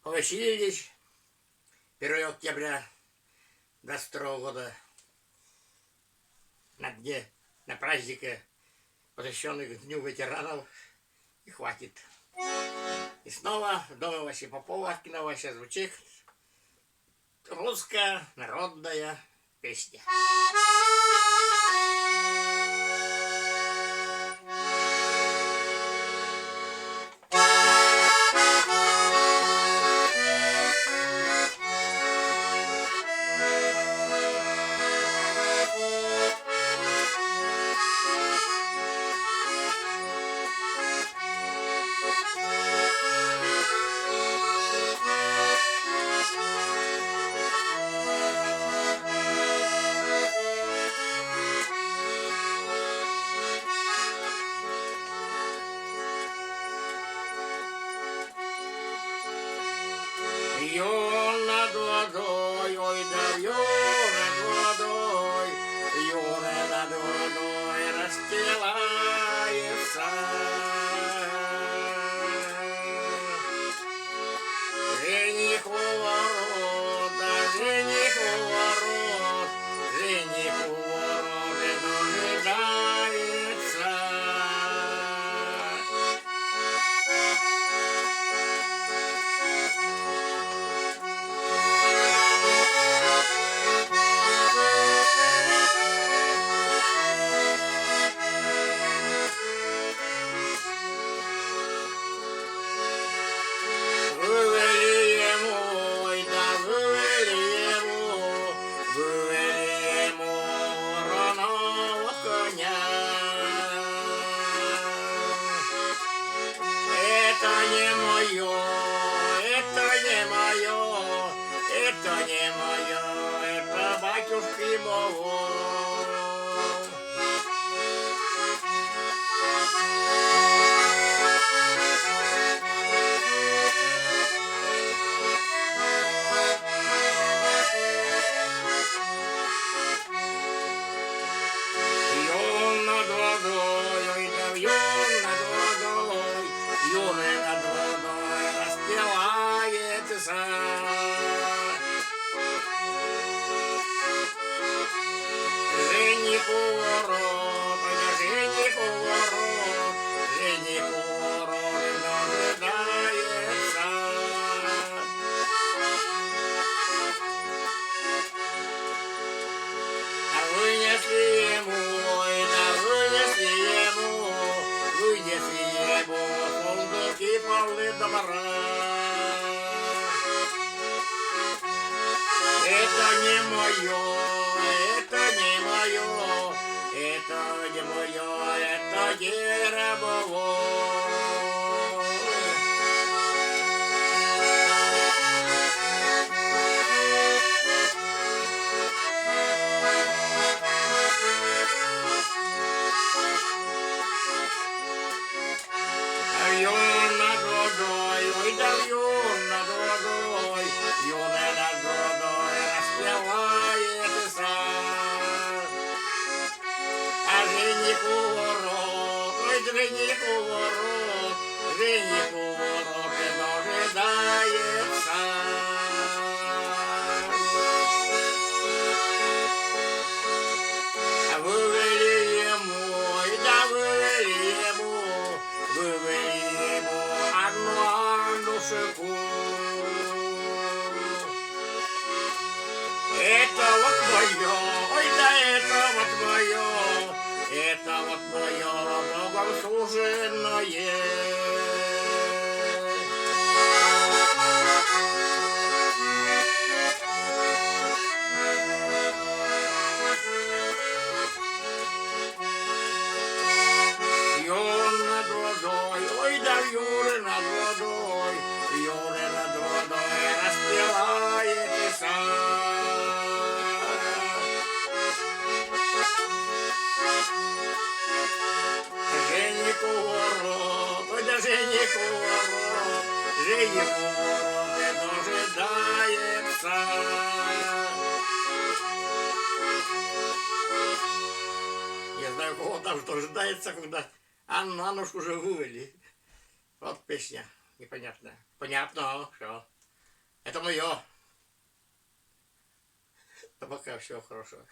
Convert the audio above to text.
Повеселились 1 октября 22 года на празднике, посвященный Дню ветеранов, и хватит. И снова в доме Васи Попова Киновася звучит русская народная песня. Ё над водой, ой да ё над водой, юре над водой расстилается. Жених у ворот, да жених у ворот, жених у ворот и дожидается. Это не мое, это батюшки моего. Вьюн над водой, ой да вьюн над водой, юры над водой расстилается. Жених у ворот, ой да жених у ворот, жених у ворот дожидается. А вынесли ему, ой да вынесли ему сундуки полны добра. Это не мое, это не мое, это не мое, это Еремово. Вьюн над водой, ой да вьюн над водой, юны над водой распевается. А жених у ворот, ой жених у ворот, жених у ворот и дожидается. А вывели ему, ой да вывели ему одну андушку. Это вот мое, ой да это вот мое, это вот мое Богом суженное. Вьюн над водой, ой да юры над водой распевается. Жених у ворот, ой да жених у ворот и дожидается. Не знаю, кого там дожидается, когда Аннушку уже вывели. Вот песня непонятная. Понятно, все. Это мое. А пока всего хорошего.